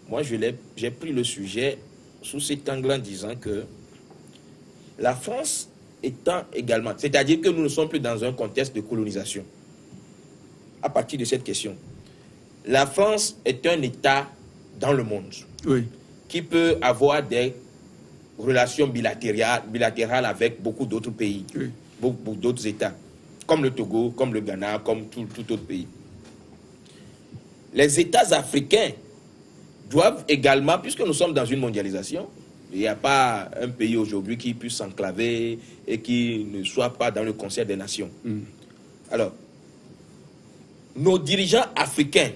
moi, j'ai pris le sujet sous cet angle en disant que la France étant également, c'est-à-dire que nous ne sommes plus dans un contexte de colonisation. À partir de cette question, la France est un État dans le monde qui peut avoir des relations bilatérales avec beaucoup d'autres pays, beaucoup d'autres États, comme le Togo, comme le Ghana, comme tout autre pays. Les États africains doivent également, puisque nous sommes dans une mondialisation, il n'y a pas un pays aujourd'hui qui puisse s'enclaver et qui ne soit pas dans le concert des nations. Alors, nos dirigeants africains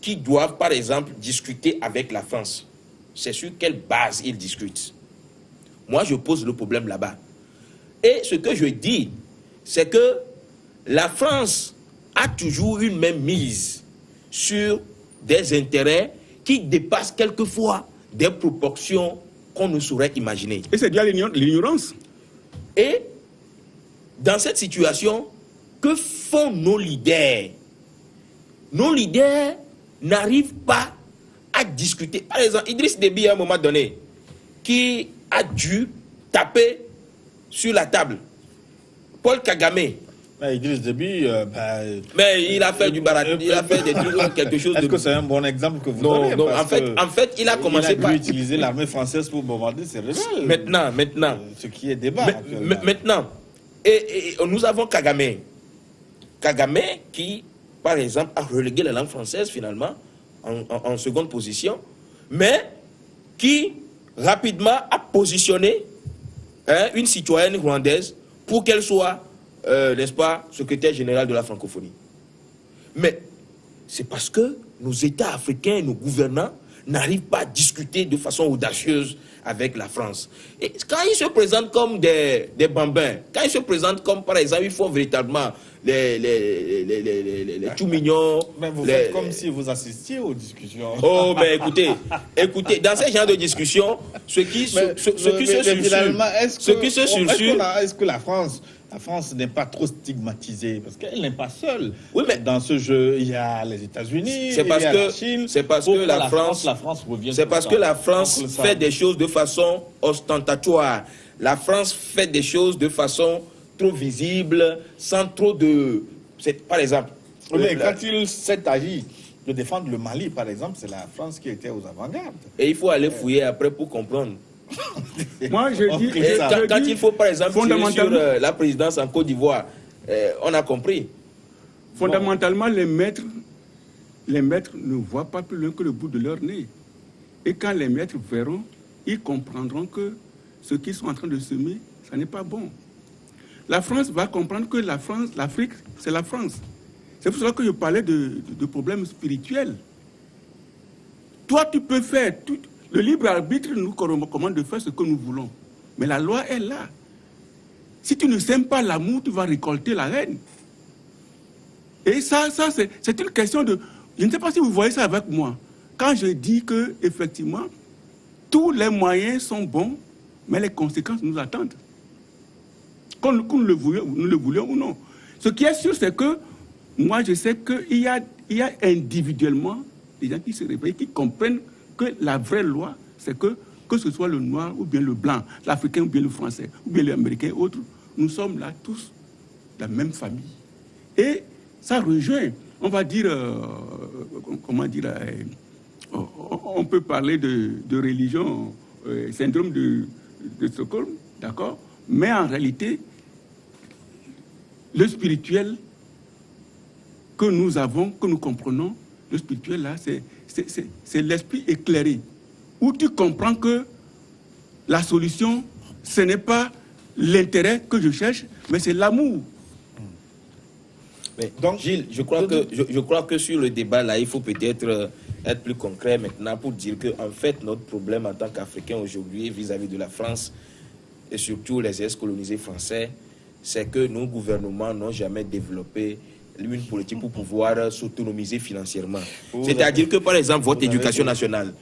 qui doivent, par exemple, discuter avec la France, c'est sur quelle base ils discutent? Moi, je pose le problème là-bas. Et ce que je dis, c'est que la France a toujours une même mise sur des intérêts qui dépassent quelquefois des proportions qu'on ne saurait imaginer. Et c'est bien l'ignorance. Et dans cette situation, que font nos leaders? Nos leaders n'arrivent pas à discuter. Par exemple, Idriss Déby, à un moment donné, qui a dû taper sur la table. Paul Kagame. Idriss Déby, mais il a fait du baratin, il a fait des trucs, quelque chose de... Est-ce que c'est un bon exemple que vous donnez? Non, en fait, il a commencé par... utiliser l'armée française pour bombarder ses rebelles. Maintenant. Ce qui est débat. Maintenant. Et nous avons Kagame. Kagame qui, par exemple, a relégué la langue française, finalement, en seconde position, mais qui, rapidement, a positionné une citoyenne rwandaise pour qu'elle soit... n'est-ce pas, secrétaire général de la francophonie. Mais c'est parce que nos États africains, nos gouvernants n'arrivent pas à discuter de façon audacieuse avec la France. Et quand ils se présentent comme des bambins, quand ils se présentent comme, par exemple, ils font véritablement les tout mignons. Mais vous faites comme si vous assistiez aux discussions. Oh, mais écoutez, dans ce genre de discussions, ce qui se sulfure... Est-ce que la France n'est pas trop stigmatisée? Parce qu'elle n'est pas seule. Oui, mais dans ce jeu, il y a les États-Unis, c'est parce il y a que la Chine. C'est parce que la France revient. C'est parce que la France fait des choses de façon ostentatoire. La France fait des choses de façon trop visible, sans trop de... Par exemple... Mais quand il s'est agi de défendre le Mali, par exemple, c'est la France qui était aux avant-gardes. Et il faut aller fouiller après pour comprendre. Moi, je dis... Quand il faut, par exemple, tirer sur la présidence en Côte d'Ivoire, on a compris. Fondamentalement, les maîtres ne voient pas plus loin que le bout de leur nez. Et quand les maîtres verront, ils comprendront que ce qu'ils sont en train de semer, ça n'est pas bon. La France va comprendre que l'Afrique, c'est la France. C'est pour cela que je parlais de problèmes spirituels. Toi, tu peux faire tout. Le libre arbitre nous commande de faire ce que nous voulons. Mais la loi est là. Si tu ne sèmes pas l'amour, tu vas récolter la haine. Et ça c'est une question de... Je ne sais pas si vous voyez ça avec moi. Quand je dis que, effectivement, tous les moyens sont bons, mais les conséquences nous attendent. Qu'on nous le voulions ou non. Ce qui est sûr, c'est que moi, je sais qu'il y a individuellement des gens qui se réveillent, qui comprennent que la vraie loi, c'est que ce soit le noir ou bien le blanc, l'Africain ou bien le Français, ou bien l'Américain ou autre, nous sommes là tous de la même famille. Et ça rejoint, on va dire, on peut parler de religion, syndrome de Stockholm, d'accord? Mais en réalité, le spirituel que nous avons, que nous comprenons, le spirituel là, c'est l'esprit éclairé, où tu comprends que la solution, ce n'est pas l'intérêt que je cherche, mais c'est l'amour. Mais donc, Gilles, je crois que sur le débat là, il faut peut-être être plus concret maintenant pour dire que en fait notre problème en tant qu'Africains aujourd'hui vis-à-vis de la France, et surtout les ex-colonisés français, c'est que nos gouvernements n'ont jamais développé une politique pour pouvoir s'autonomiser financièrement. C'est-à-dire que, par exemple, votre éducation nationale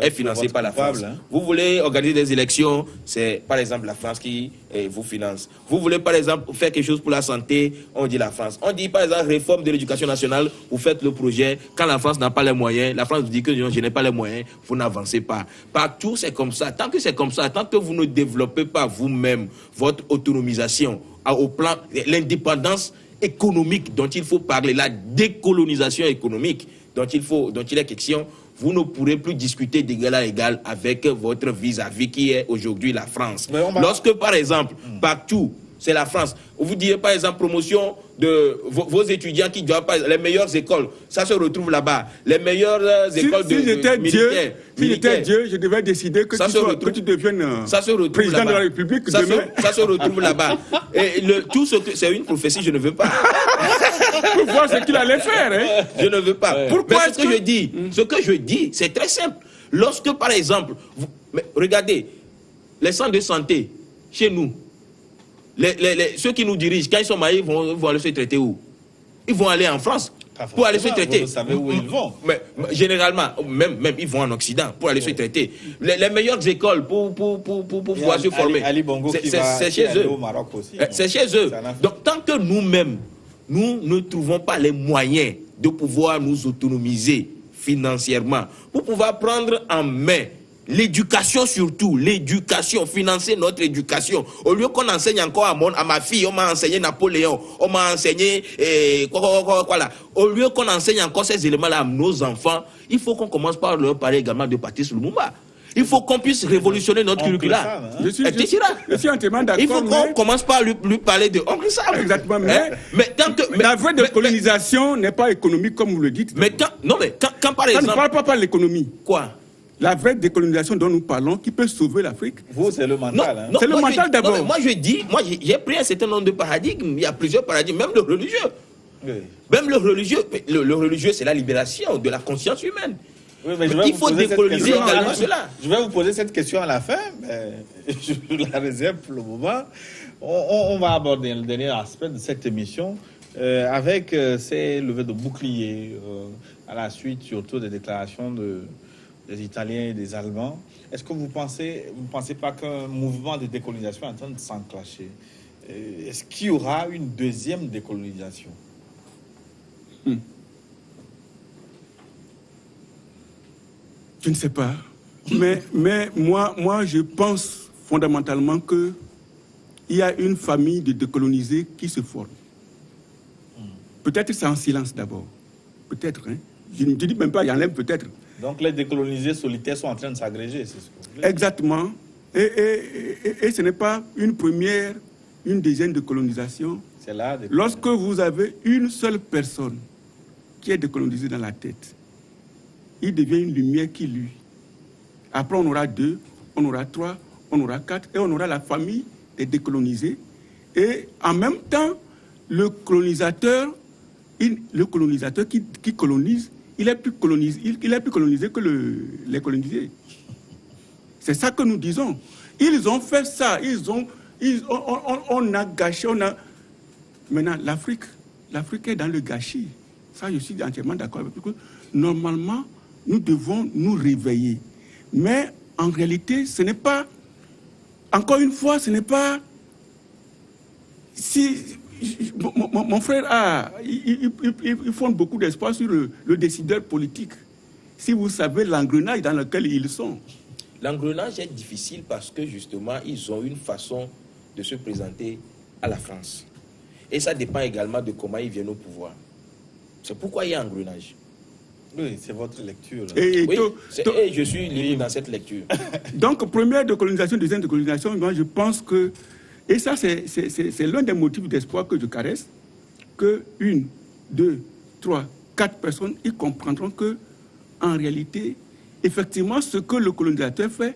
est financée par la France. Vous voulez organiser des élections, c'est par exemple la France qui vous finance. Vous voulez, par exemple, faire quelque chose pour la santé, on dit la France. On dit, par exemple, réforme de l'éducation nationale, vous faites le projet. Quand la France n'a pas les moyens, la France vous dit que je n'ai pas les moyens, vous n'avancez pas. Partout, c'est comme ça. Tant que c'est comme ça, tant que vous ne développez pas vous-même votre autonomisation, au plan, l'indépendance économique dont il faut parler, la décolonisation économique dont il est question, vous ne pourrez plus discuter d'égal à égal avec votre vis-à-vis qui est aujourd'hui la France. Lorsque, par exemple, partout, c'est la France, vous direz par exemple promotion de vos étudiants qui doivent pas les meilleures écoles, ça se retrouve là-bas. Les meilleures écoles si j'étais Dieu, je devais décider que tu deviennes président de la République demain. Ça se retrouve là-bas. Et tout ce que c'est une prophétie, je ne veux pas. Pour voir ce qu'il allait faire. Hein? Je ne veux pas. Pourquoi mais ce que je dis, c'est très simple. Lorsque, par exemple, regardez, les centres de santé, chez nous, ceux qui nous dirigent, quand ils sont mariés, ils vont aller se traiter où? Ils vont aller en France pour aller se traiter. Vous savez où ils vont. Mais généralement, même ils vont en Occident pour aller se traiter. Les meilleures écoles pour pouvoir se former, c'est chez eux. C'est chez eux. Donc, tant que nous-mêmes, nous ne trouvons pas les moyens de pouvoir nous autonomiser financièrement, pour pouvoir prendre en main l'éducation surtout, l'éducation, financer notre éducation. Au lieu qu'on enseigne encore à ma fille, on m'a enseigné Napoléon, on m'a enseigné là. Au lieu qu'on enseigne encore ces éléments-là à nos enfants, il faut qu'on commence par leur parler également de Patrice Lumumba. Il faut qu'on puisse révolutionner notre curriculum. Je suis entièrement d'accord. Il faut qu'on commence par lui parler de Oncle Sam. Exactement. Mais la vraie décolonisation n'est pas économique comme vous le dites. Mais quand par exemple... Ça ne parle pas par l'économie. Quoi? La vraie décolonisation dont nous parlons, qui peut sauver l'Afrique. Vous, c'est le mental. C'est le mental d'abord. Moi, j'ai pris un certain nombre de paradigmes. Il y a plusieurs paradigmes, même le religieux. Oui. Même le religieux, c'est la libération de la conscience humaine. Oui, mais il faut décoloniser également cela. Je vais vous poser cette question à la fin, mais je la réserve pour le moment. On va aborder le dernier aspect de cette émission avec ces levées de boucliers à la suite surtout des déclarations des Italiens et des Allemands. Est-ce que vous pensez pas qu'un mouvement de décolonisation est en train de s'enclencher? Est-ce qu'il y aura une deuxième décolonisation? Je ne sais pas. Mais moi, je pense fondamentalement qu'il y a une famille de décolonisés qui se forme. Peut-être c'est en silence d'abord. Peut-être. Hein? Je ne dis même pas, il y en a peut-être. Donc les décolonisés solitaires sont en train de s'agréger, c'est ce que vous voulez dire. Exactement. Et ce n'est pas une première, une deuxième décolonisation. C'est là. Lorsque vous avez une seule personne qui est décolonisée dans la tête, il devient une lumière qui luit. Après, on aura 2, on aura 3, on aura 4, et on aura la famille des décolonisés. Et en même temps, le colonisateur qui colonise, il est plus colonisé que les colonisés. C'est ça que nous disons. Ils ont fait ça. On a gâché. Maintenant, l'Afrique est dans le gâchis. Ça, je suis entièrement d'accord avec vous. Normalement, nous devons nous réveiller. Mais en réalité, ce n'est pas... Encore une fois, ce n'est pas... Mon frère il fonde beaucoup d'espoir sur le décideur politique. Si vous savez l'engrenage dans lequel ils sont. L'engrenage est difficile parce que justement, ils ont une façon de se présenter à la France. Et ça dépend également de comment ils viennent au pouvoir. C'est pourquoi il y a engrenage. Oui, c'est votre lecture. Et je suis libre dans cette lecture. Donc, première décolonisation, deuxième décolonisation, moi je pense que... Et ça, c'est l'un des motifs d'espoir que je caresse, que 1, 2, 3, 4 personnes, ils comprendront que, en réalité, effectivement, ce que le colonisateur fait,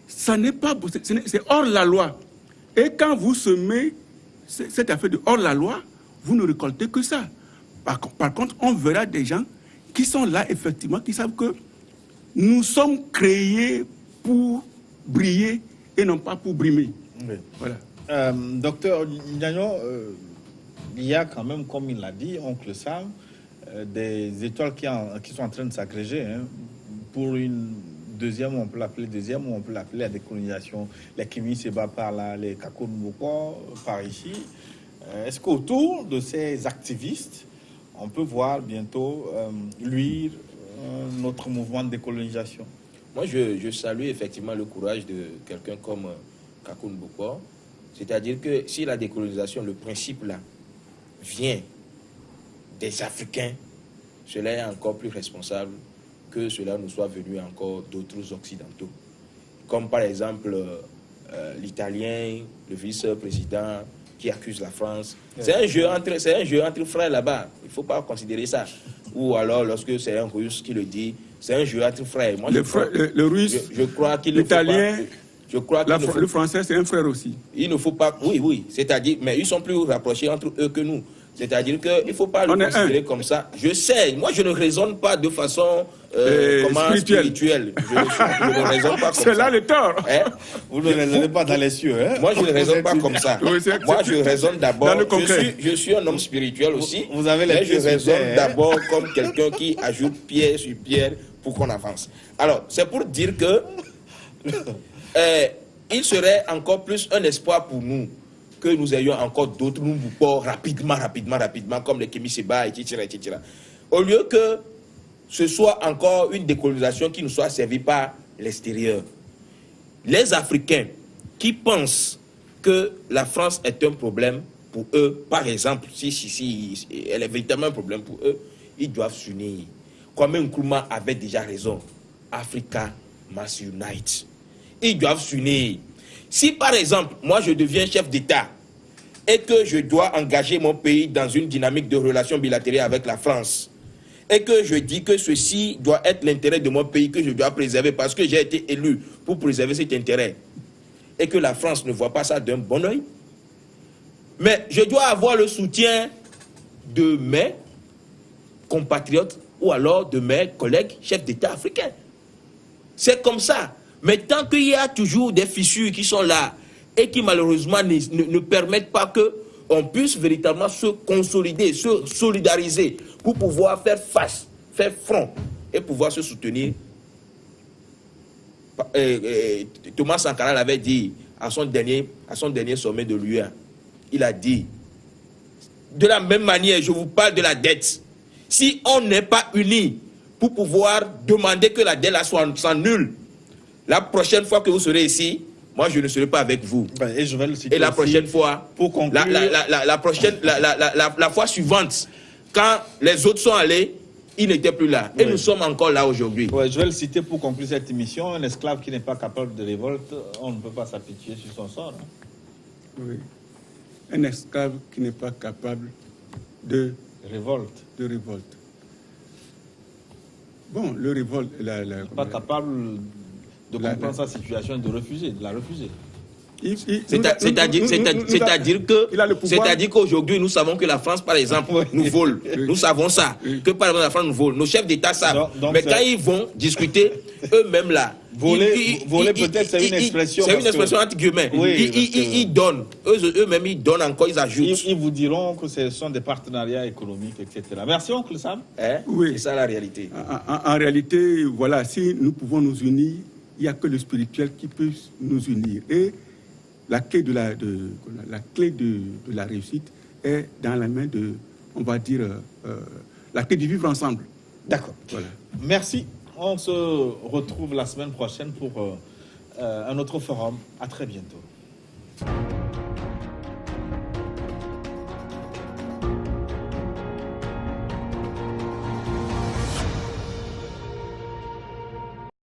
ça n'est pas... C'est hors la loi. Et quand vous semez cette affaire de hors la loi, vous ne récoltez que ça. Par contre, on verra des gens qui sont là, effectivement, qui savent que nous sommes créés pour briller et non pas pour brimer. Oui. Voilà. Docteur Ndiayo, il y a quand même, comme il l'a dit, oncle Sam, des étoiles qui sont en train de s'agréger, hein, pour une deuxième, on peut l'appeler deuxième, ou on peut l'appeler la décolonisation. Les Kimi Seba par là, les Kako Mboko par ici. Est-ce qu'autour de ces activistes, on peut voir bientôt luire notre mouvement de décolonisation? Moi, je salue effectivement le courage de quelqu'un comme Kako Mboko. C'est-à-dire que si la décolonisation, le principe là, vient des Africains, cela est encore plus responsable que cela nous soit venu encore d'autres occidentaux. Comme par exemple l'Italien, le vice-président qui accuse la France. C'est un jeu entre frères là-bas. Il ne faut pas considérer ça. Ou alors lorsque c'est un Russe qui le dit, c'est un jeu entre frères. Moi, le Russe, je crois qu'il l'Italien, le Français, c'est un frère aussi. Il ne faut pas... Oui. C'est-à-dire... Mais ils sont plus rapprochés entre eux que nous. C'est-à-dire qu'il ne faut pas le considérer comme ça. Je sais, moi je ne raisonne pas de façon spirituelle. Je ne raisonne pas comme ça. C'est là le tort. Hein? Vous ne raisonnez pas dans les cieux. Hein? Moi je ne raisonne pas comme ça. Oui, moi je raisonne d'abord... Je suis un homme spirituel aussi. Vous avez les mais je raisonne d'abord comme quelqu'un qui ajoute pierre sur pierre pour qu'on avance. Alors, c'est pour dire que... il serait encore plus un espoir pour nous que nous ayons encore d'autres nouveaux rapidement, comme les Kémi Seba, etc. Au lieu que ce soit encore une décolonisation qui nous soit servie par l'extérieur. Les Africains qui pensent que la France est un problème pour eux, par exemple, si elle est véritablement un problème pour eux, ils doivent s'unir. Comme Nkrumah avait déjà raison, Africa must unite. Ils doivent s'unir. Si par exemple, moi je deviens chef d'État et que je dois engager mon pays dans une dynamique de relations bilatérales avec la France, et que je dis que ceci doit être l'intérêt de mon pays que je dois préserver parce que j'ai été élu pour préserver cet intérêt, et que la France ne voit pas ça d'un bon oeil, mais je dois avoir le soutien de mes compatriotes ou alors de mes collègues chefs d'État africains. C'est comme ça. Mais tant qu'il y a toujours des fissures qui sont là et qui malheureusement ne permettent pas qu'on puisse véritablement se consolider, se solidariser pour pouvoir faire face, faire front et pouvoir se soutenir. Thomas Sankara l'avait dit à son dernier sommet de l'UE. Il a dit, de la même manière, je vous parle de la dette. Si on n'est pas unis pour pouvoir demander que la dette soit nulle, la prochaine fois que vous serez ici, moi je ne serai pas avec vous. Et je vais le citer. Et la prochaine fois, pour conclure, la fois suivante, quand les autres sont allés, ils n'étaient plus là. Et nous sommes encore là aujourd'hui. Ouais, je vais le citer pour conclure cette émission. Un esclave qui n'est pas capable de révolte, on ne peut pas s'apitoyer sur son sort. Hein. Oui. Un esclave qui n'est pas capable de révolte. Bon, le révolte... pas capable de comprendre sa situation et de la refuser. C'est-à-dire qu'aujourd'hui, nous savons que la France, par exemple, nous vole. Nous savons ça. Que par exemple, la France nous vole. Nos chefs d'État savent. Mais quand ils vont discuter, eux-mêmes là... Voler peut-être, c'est une expression. C'est une expression entre guillemets. Ils donnent. Eux-mêmes, ils donnent encore, ils ajoutent. Ils vous diront que ce sont des partenariats économiques, etc. Merci, oncle Sam. Oui. C'est ça la réalité. En réalité, voilà, si nous pouvons nous unir, il n'y a que le spirituel qui peut nous unir. Et la clé de la réussite est dans la main de, on va dire, la clé du vivre ensemble. D'accord. Voilà. Merci. On se retrouve la semaine prochaine pour un autre forum. À très bientôt.